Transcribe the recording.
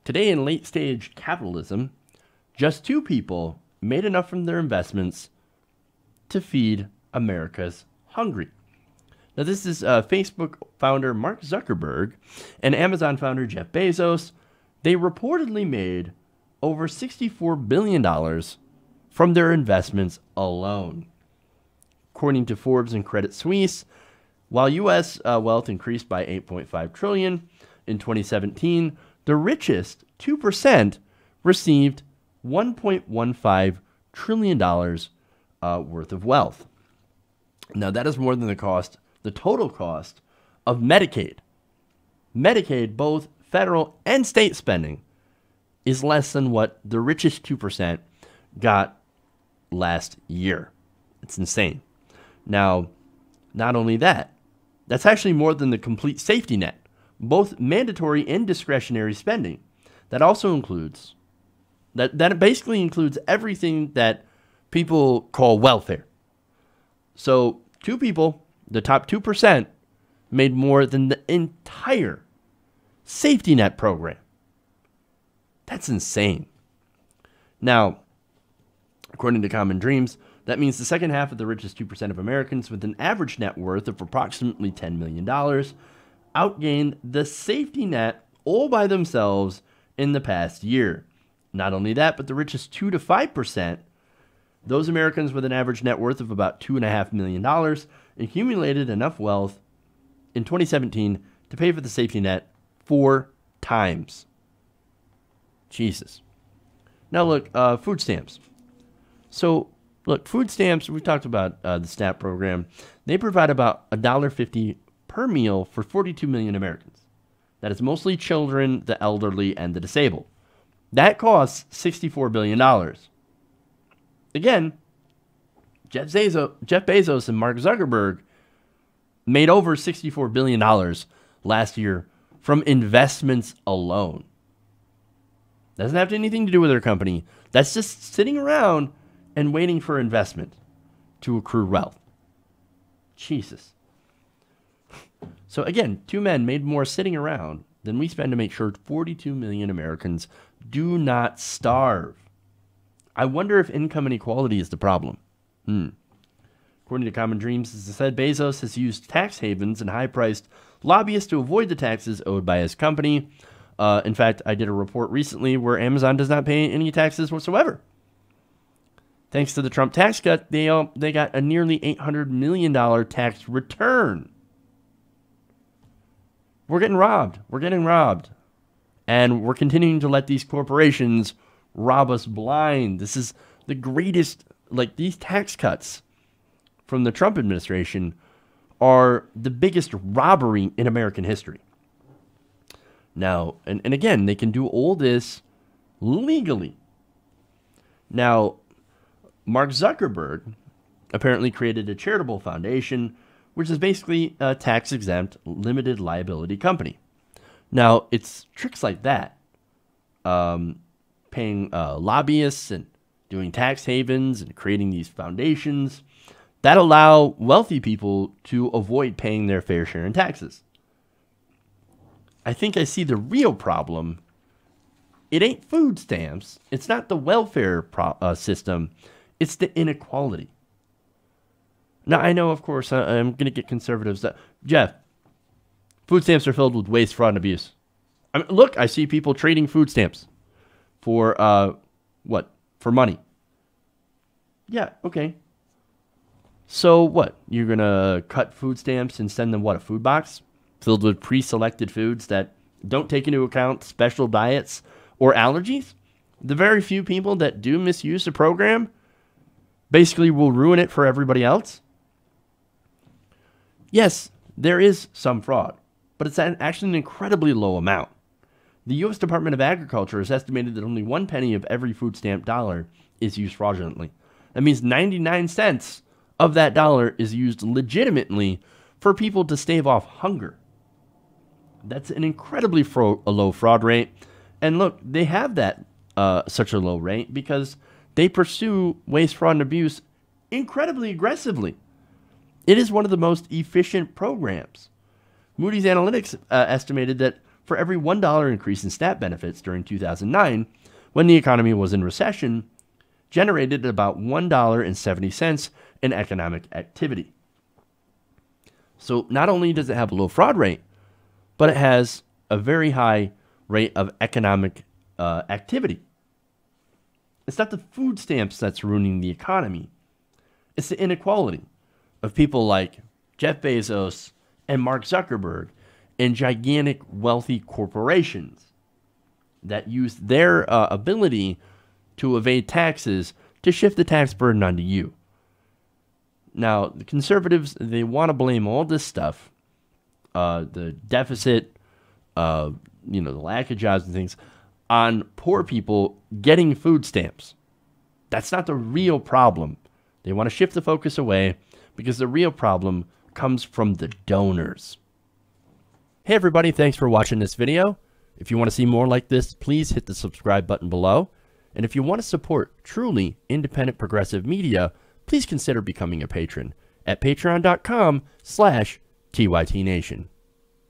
Today in late-stage capitalism, just 2 people made enough from their investments to feed America's hungry. Now, this is Facebook founder Mark Zuckerberg and Amazon founder Jeff Bezos. They reportedly made over $64 billion from their investments alone. According to Forbes and Credit Suisse, while U.S. wealth increased by $8.5 trillion in 2017, the richest 2% received $1.15 trillion worth of wealth. Now, that is more than the total cost of Medicaid. Medicaid, both federal and state spending, is less than what the richest 2% got last year. It's insane. Now, not only that, that's actually more than the complete safety net, both mandatory and discretionary spending. That also includes, that basically includes everything that people call welfare. So 2 people, the top 2%, made more than the entire safety net program. That's insane. Now, according to Common Dreams, that means the second half of the richest 2% of Americans with an average net worth of approximately $10 million outgained the safety net all by themselves in the past year. Not only that, but the richest 2 to 5%, those Americans with an average net worth of about $2.5 million, accumulated enough wealth in 2017 to pay for the safety net 4 times. Jesus. Now look, food stamps. So look, food stamps, we talked about the SNAP program. They provide about $1.50 per meal for 42 million Americans. That is mostly children, the elderly, and the disabled. That costs $64 billion. Again, Jeff Bezos and Mark Zuckerberg made over $64 billion last year from investments alone. Doesn't have anything to do with their company. That's just sitting around and waiting for investment to accrue wealth. Jesus. So again, 2 men made more sitting around than we spend to make sure 42 million Americans do not starve. I wonder if income inequality is the problem. According to Common Dreams, as I said, Bezos has used tax havens and high-priced lobbyists to avoid the taxes owed by his company. In fact, I did a report recently where Amazon does not pay any taxes whatsoever. Thanks to the Trump tax cut, they got a nearly $800 million tax return. We're getting robbed. We're getting robbed. And we're continuing to let these corporations rob us blind. This is the greatest, like these tax cuts from the Trump administration are the biggest robbery in American history. Now, and again, they can do all this legally. Now, Mark Zuckerberg apparently created a charitable foundation, which is basically a tax-exempt, limited liability company. Now, it's tricks like that, paying lobbyists and doing tax havens and creating these foundations that allow wealthy people to avoid paying their fair share in taxes. I think I see the real problem. It ain't food stamps. It's not the welfare system. It's the inequality. Now, I know, of course, I'm going to get conservatives. Jeff, food stamps are filled with waste, fraud, and abuse. I mean, look, I see people trading food stamps for, what? For money. Yeah, okay. So what? You're going to cut food stamps and send them, what, a food box filled with pre-selected foods that don't take into account special diets or allergies? The very few people that do misuse the program basically will ruin it for everybody else? Yes, there is some fraud, but it's actually an incredibly low amount. The U.S. Department of Agriculture has estimated that only 1 penny of every food stamp dollar is used fraudulently. That means 99 cents of that dollar is used legitimately for people to stave off hunger. That's an incredibly low fraud rate. And look, they have that such a low rate because they pursue waste, fraud, and abuse incredibly aggressively. It is one of the most efficient programs. Moody's Analytics estimated that for every $1 increase in SNAP benefits during 2009, when the economy was in recession, generated about $1.70 in economic activity. So not only does it have a low fraud rate, but it has a very high rate of economic activity. It's not the food stamps that's ruining the economy. It's the inequality of people like Jeff Bezos and Mark Zuckerberg and gigantic wealthy corporations that use their ability to evade taxes to shift the tax burden onto you. Now, the conservatives, they want to blame all this stuff, the deficit, the lack of jobs and things, on poor people getting food stamps. That's not the real problem. They want to shift the focus away because the real problem comes from the donors. Hey everybody, thanks for watching this video. If you want to see more like this, please hit the subscribe button below. And if you want to support truly independent progressive media, please consider becoming a patron at patreon.com/TYTNation.